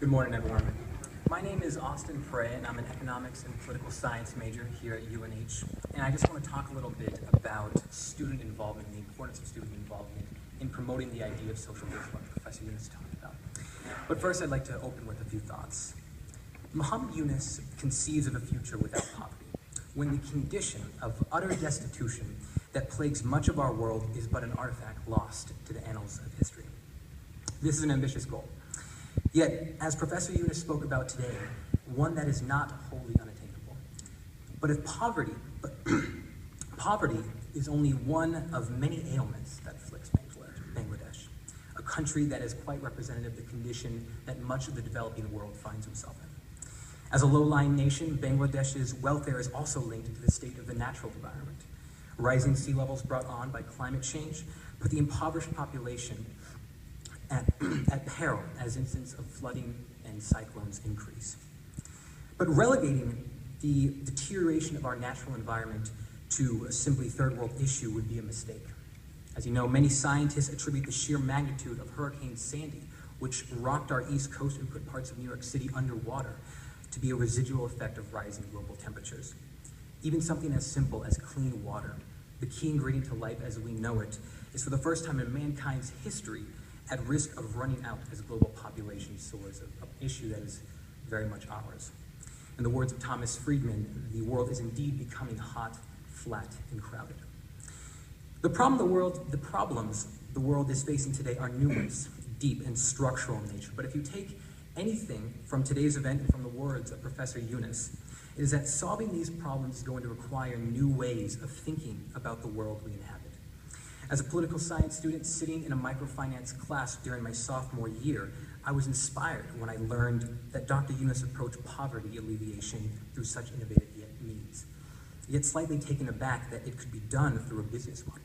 Good morning, everyone. My name is Austin Perea, and I'm an economics and political science major here at UNH. And I just want to talk a little bit about student involvement and the importance of student involvement in promoting the idea of social business, what Professor Yunus talked about. But first, I'd like to open with a few thoughts. Muhammad Yunus conceives of a future without poverty, when the condition of utter destitution that plagues much of our world is but an artifact lost to the annals of history. This is an ambitious goal. Yet, as Professor Yunus spoke about today, one that is not wholly unattainable. But if poverty is only one of many ailments that afflicts Bangladesh, a country that is quite representative of the condition that much of the developing world finds himself in. As a low-lying nation, Bangladesh's welfare is also linked to the state of the natural environment. Rising sea levels brought on by climate change put the impoverished population at peril as incidents of flooding and cyclones increase. But relegating the deterioration of our natural environment to a simply third world issue would be a mistake. As you know, many scientists attribute the sheer magnitude of Hurricane Sandy, which rocked our East Coast and put parts of New York City underwater, to be a residual effect of rising global temperatures. Even something as simple as clean water, the key ingredient to life as we know it, is for the first time in mankind's history at risk of running out as global population soars, an issue that is very much ours. In the words of Thomas Friedman, the world is indeed becoming hot, flat, and crowded. The problems the world is facing today are numerous, deep, and structural in nature. But if you take anything from today's event and from the words of Professor Yunus, it is that solving these problems is going to require new ways of thinking about the world we inhabit. As a political science student sitting in a microfinance class during my sophomore year, I was inspired when I learned that Dr. Yunus approached poverty alleviation through such innovative means, yet slightly taken aback that it could be done through a business model.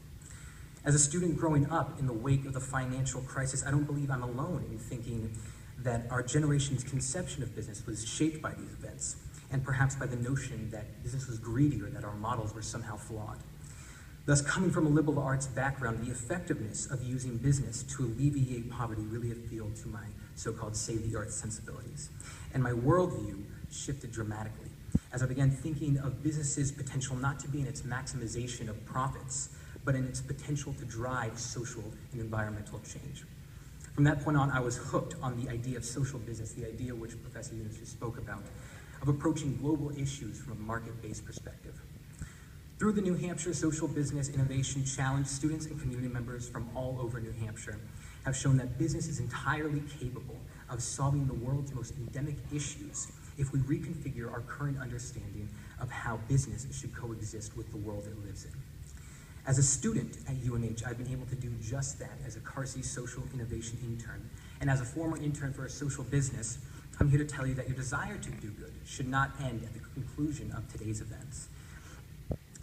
As a student growing up in the wake of the financial crisis, I don't believe I'm alone in thinking that our generation's conception of business was shaped by these events, and perhaps by the notion that business was greedy or that our models were somehow flawed. Thus, coming from a liberal arts background, the effectiveness of using business to alleviate poverty really appealed to my so-called save the earth sensibilities. And my worldview shifted dramatically as I began thinking of business's potential not to be in its maximization of profits, but in its potential to drive social and environmental change. From that point on, I was hooked on the idea of social business, the idea which Professor Yunus just spoke about, of approaching global issues from a market-based perspective. Through the New Hampshire Social Business Innovation Challenge, students and community members from all over New Hampshire have shown that business is entirely capable of solving the world's most endemic issues if we reconfigure our current understanding of how business should coexist with the world it lives in. As a student at UNH, I've been able to do just that as a Carsey Social Innovation intern. And as a former intern for a social business, I'm here to tell you that your desire to do good should not end at the conclusion of today's events.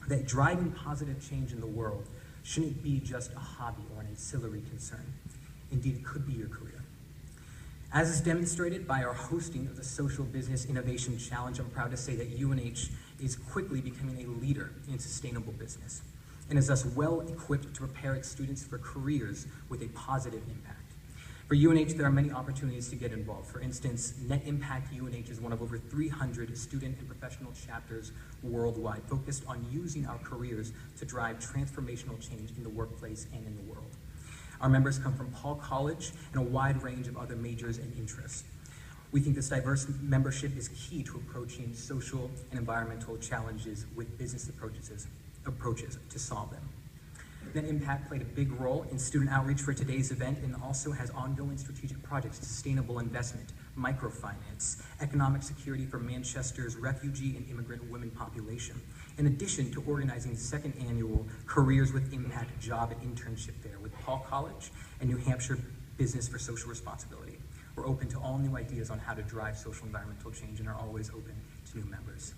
That driving positive change in the world shouldn't be just a hobby or an ancillary concern. Indeed, it could be your career. As is demonstrated by our hosting of the Social Business Innovation Challenge, I'm proud to say that UNH is quickly becoming a leader in sustainable business and is thus well equipped to prepare its students for careers with a positive impact. For UNH, there are many opportunities to get involved. For instance, Net Impact UNH is one of over 300 student and professional chapters worldwide focused on using our careers to drive transformational change in the workplace and in the world. Our members come from Paul College and a wide range of other majors and interests. We think this diverse membership is key to approaching social and environmental challenges with business approaches to solve them. Net Impact played a big role in student outreach for today's event and also has ongoing strategic projects, sustainable investment, microfinance, economic security for Manchester's refugee and immigrant women population, in addition to organizing the second annual Careers with Impact job and internship fair with Paul College and New Hampshire Business for Social Responsibility. We're open to all new ideas on how to drive social environmental change and are always open to new members.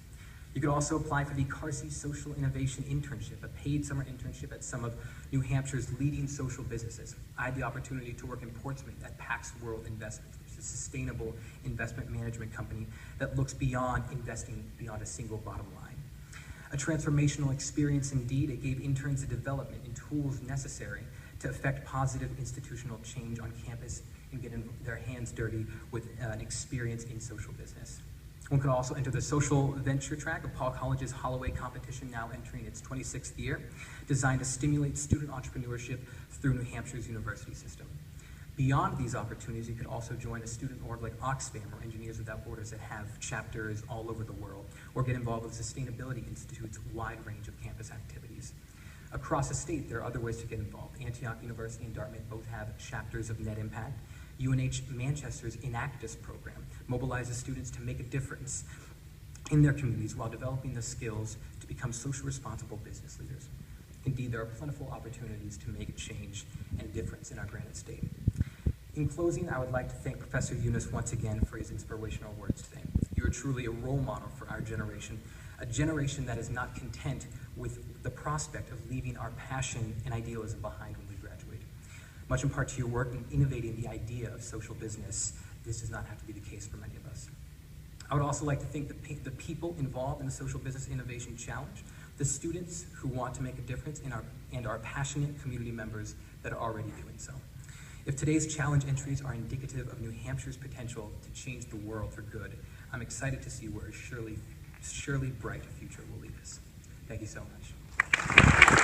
You could also apply for the Carsey Social Innovation Internship, a paid summer internship at some of New Hampshire's leading social businesses. I had the opportunity to work in Portsmouth at Pax World Investments, which is a sustainable investment management company that looks beyond investing beyond a single bottom line. A transformational experience indeed. It gave interns the development and tools necessary to effect positive institutional change on campus and get their hands dirty with an experience in social business. One could also enter the social venture track of Paul College's Holloway competition, now entering its 26th year, designed to stimulate student entrepreneurship through New Hampshire's university system. Beyond these opportunities, you could also join a student org like Oxfam or Engineers Without Borders that have chapters all over the world, or get involved with Sustainability Institute's wide range of campus activities. Across the state, there are other ways to get involved. Antioch University and Dartmouth both have chapters of Net Impact. UNH Manchester's Enactus program mobilizes students to make a difference in their communities while developing the skills to become social responsible business leaders. Indeed, there are plentiful opportunities to make a change and a difference in our Granite State. In closing, I would like to thank Professor Yunus once again for his inspirational words today. You are truly a role model for our generation, a generation that is not content with the prospect of leaving our passion and idealism behind when we graduate. Much in part to your work in innovating the idea of social business, this does not have to be the case for many of us. I would also like to thank the people involved in the Social Business Innovation Challenge, the students who want to make a difference, and our passionate community members that are already doing so. If today's challenge entries are indicative of New Hampshire's potential to change the world for good, I'm excited to see where a surely bright future will lead us. Thank you so much.